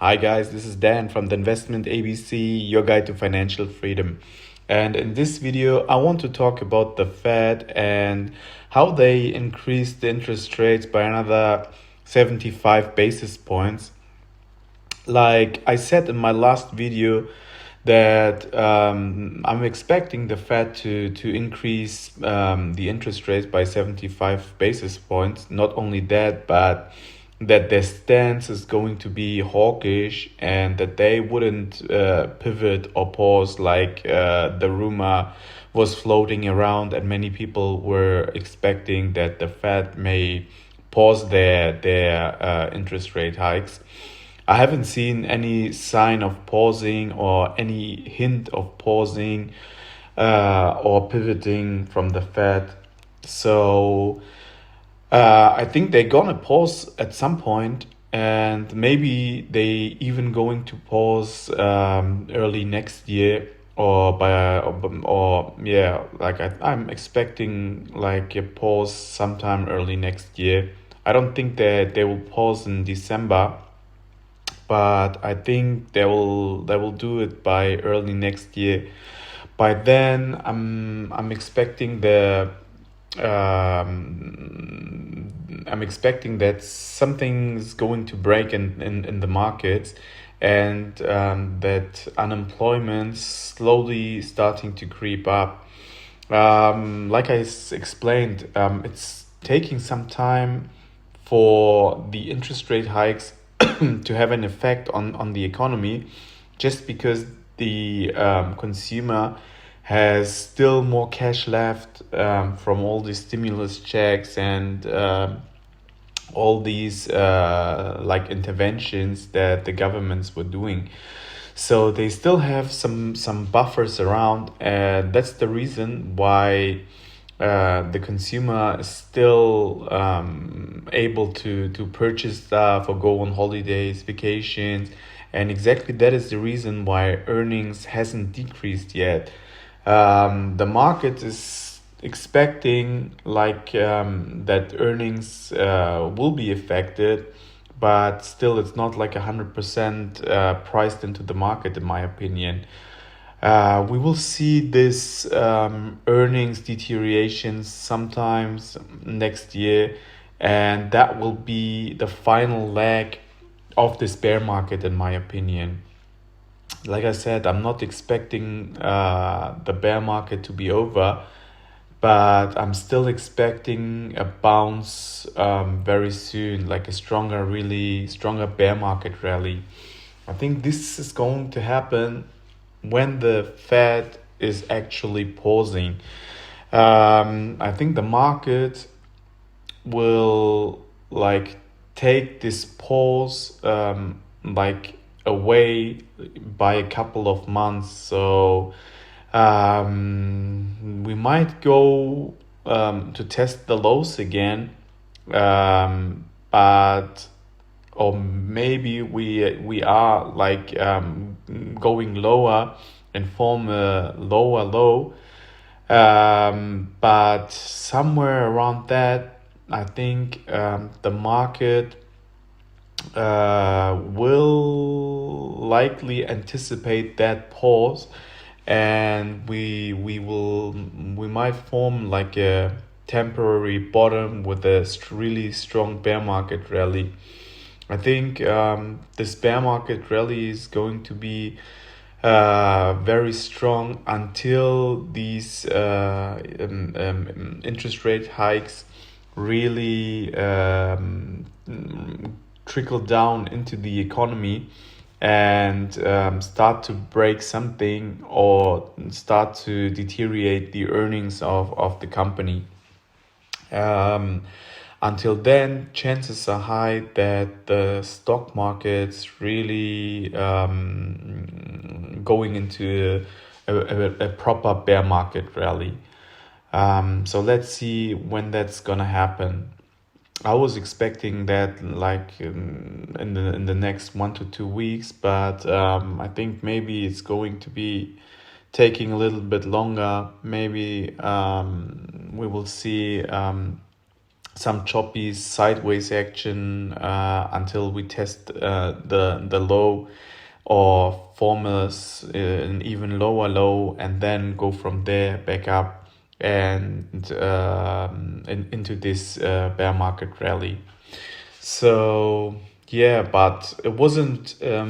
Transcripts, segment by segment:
Hi guys, this is Dan from the Investment ABC, your guide to financial freedom. And in this video, I want to talk about the Fed and how they increased the interest rates by another 75 basis points. Like I said in my last video, that I'm expecting the Fed to increase the interest rates by 75 basis points. Not only that, but that their stance is going to be hawkish and that they wouldn't pivot or pause like the rumor was floating around, and many people were expecting that the Fed may pause their interest rate hikes. I haven't seen any sign of pausing or any hint of pausing or pivoting from the Fed. So I think they're gonna pause at some point, and maybe they even going to pause early next year or yeah, like I'm expecting like a pause sometime early next year. I don't think that they will pause in December, but I think they will do it by early next year. By then, I'm expecting I'm expecting that something's going to break in the markets, and that unemployment slowly starting to creep up. Like explained, it's taking some time for the interest rate hikes to have an effect on the economy, just because the consumer has still more cash left from all the stimulus checks and all these like interventions that the governments were doing. So they still have some buffers around, and that's the reason why the consumer is still able to purchase stuff or go on holidays, vacations, and exactly that is the reason why earnings hasn't decreased yet. The market is expecting like that earnings will be affected, but still it's not like 100% priced into the market, in my opinion. We will see this earnings deterioration sometimes next year, and that will be the final leg of this bear market, in my opinion. Like I said, I'm not expecting the bear market to be over, but I'm still expecting a bounce very soon, like a stronger, really stronger bear market rally. I think this is going to happen when the Fed is actually pausing. I think the market will like take this pause like away by a couple of months. So we might go to test the lows again, but or maybe we are like going lower and form a lower low, but somewhere around that, I think the market will likely anticipate that pause, and we might form like a temporary bottom with a really strong bear market rally. I think this bear market rally is going to be very strong until these interest rate hikes really trickle down into the economy and start to break something or start to deteriorate the earnings of the company. Um, until then, chances are high that the stock market's really going into a proper bear market rally. So let's see when that's gonna happen. I was expecting that like in the next 1 to 2 weeks, but I think maybe it's going to be taking a little bit longer. Maybe we will see some choppy sideways action until we test the low or formulas an even lower low, and then go from there back up and into this bear market rally. So yeah, but it wasn't a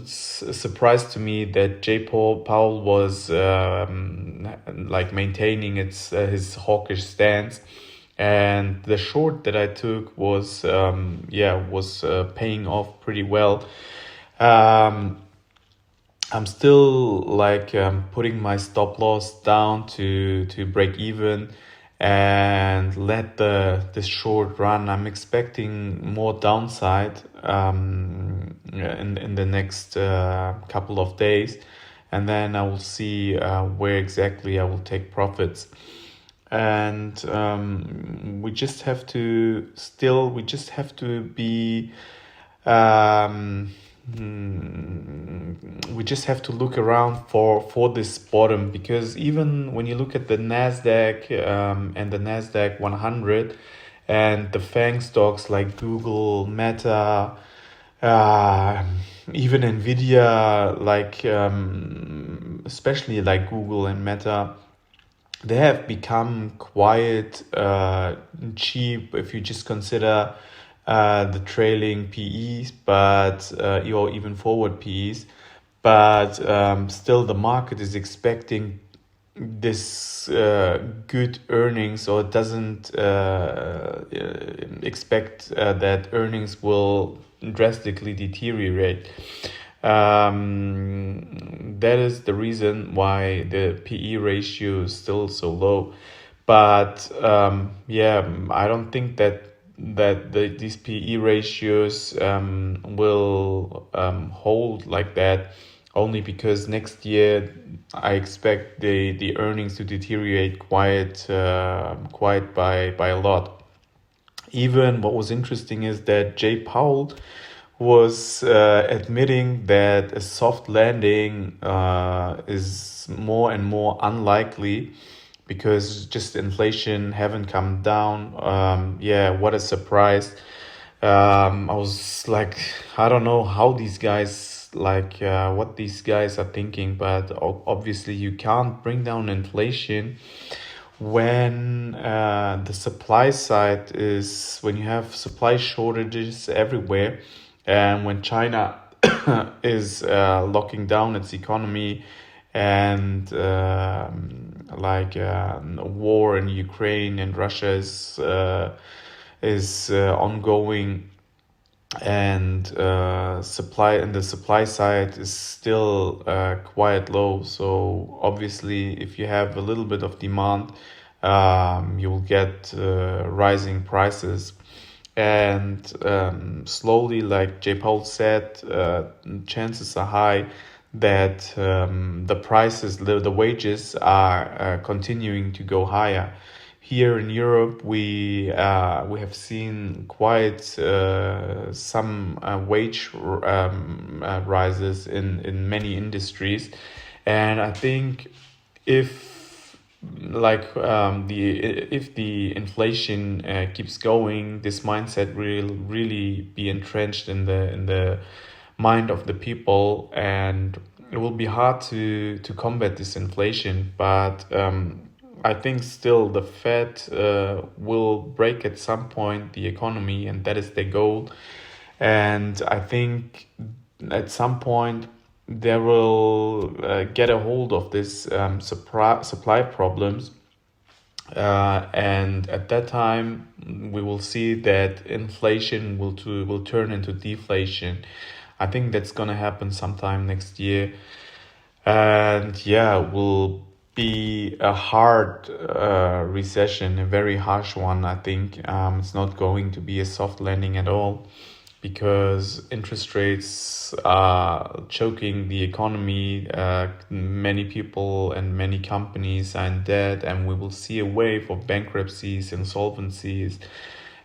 surprise to me that Powell was like maintaining his hawkish stance, and the short that I took was was paying off pretty well. Um, I'm still like putting my stop loss down to break even and let the short run. I'm expecting more downside in the next couple of days, and then I will see where exactly I will take profits. And we just have to be um, we just have to look around for this bottom, because even when you look at the Nasdaq and the Nasdaq 100 and the FANG stocks like Google, Meta, uh, even Nvidia, like especially like Google and Meta, they have become quite cheap if you just consider the trailing PEs, but or even forward PEs. But still, the market is expecting this good earnings, or doesn't expect that earnings will drastically deteriorate. That is the reason why the PE ratio is still so low. But I don't think that these PE ratios will hold like that. Only because next year I expect the earnings to deteriorate quite by a lot. Even what was interesting is that Jay Powell was admitting that a soft landing is more and more unlikely, because just inflation haven't come down. What a surprise. I was like, I don't know how these guys what these guys are thinking, but obviously you can't bring down inflation when the supply side is, when you have supply shortages everywhere, and when China is locking down its economy, and war in Ukraine and Russia is ongoing, and the supply side is still quite low. So obviously, if you have a little bit of demand, you will get rising prices. And slowly, like J. Paul said, chances are high that the wages are continuing to go higher. Here in Europe, we have seen quite some wage rises in many industries, and I think if if the inflation keeps going, this mindset will really be entrenched in the mind of the people, and it will be hard to combat this inflation. But I think still the Fed will break at some point the economy, and that is their goal. And I think at some point they will get a hold of this supply problems, and at that time we will see that inflation will turn into deflation. I think that's gonna happen sometime next year, and will be a hard recession, a very harsh one. I think it's not going to be a soft landing at all, because interest rates are choking the economy. Many people and many companies are in debt, and we will see a wave of bankruptcies, insolvencies,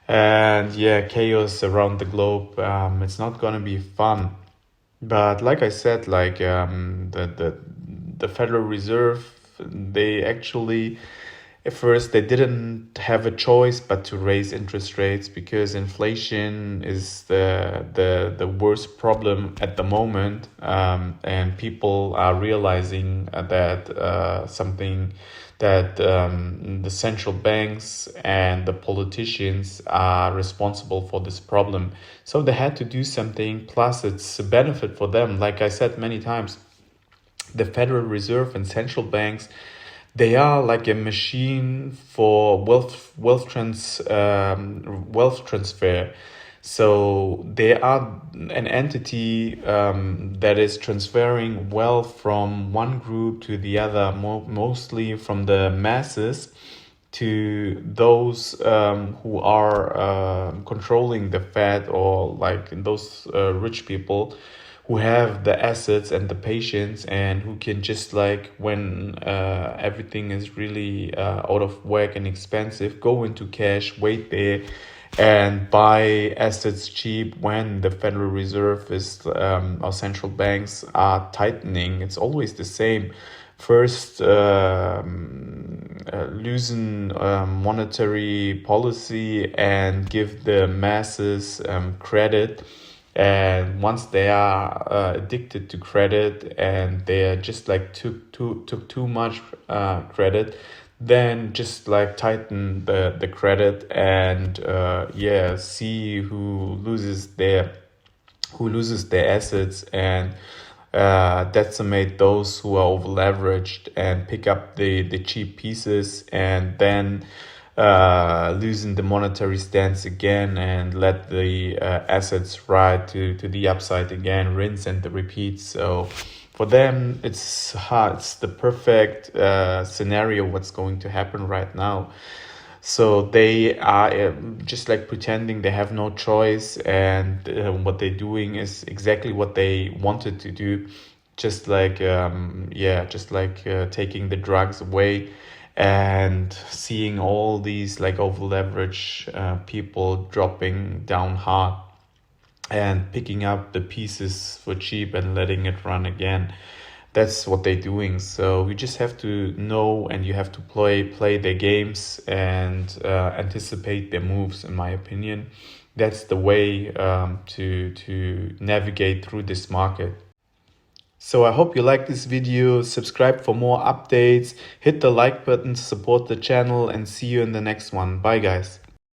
and chaos around the globe. It's not gonna be fun. But like I said, the Federal Reserve, they actually at first they didn't have a choice but to raise interest rates, because inflation is the worst problem at the moment, and people are realizing that something that the central banks and the politicians are responsible for this problem. So they had to do something, plus it's a benefit for them. Like I said many times, the Federal Reserve and central banks, they are like a machine for wealth transfer. So they are an entity that is transferring wealth from one group to the other, mostly from the masses to those who are controlling the Fed, or like those rich people who have the assets and the patience, and who can just like, when everything is really out of whack and expensive, go into cash, wait there, and buy assets cheap when the Federal Reserve is or central banks are tightening. It's always the same. First, loosen monetary policy and give the masses credit. And once they are addicted to credit, and they are just like took too much credit, then just like tighten the credit, and yeah, see who loses their assets, and decimate those who are over leveraged, and pick up the cheap pieces, and then loosen the monetary stance again, and let the assets ride to the upside again, rinse and repeat. So for them, it's hard. It's the perfect scenario what's going to happen right now. So they are just like pretending they have no choice, and what they're doing is exactly what they wanted to do, just like taking the drugs away, and seeing all these like over leverage people dropping down hard, and picking up the pieces for cheap and letting it run again. That's what they're doing. So you just have to know, and you have to play their games, and anticipate their moves. In my opinion, that's the way to navigate through this market. So I hope you like this video. Subscribe for more updates. Hit the like button to support the channel, and see you in the next one. Bye guys.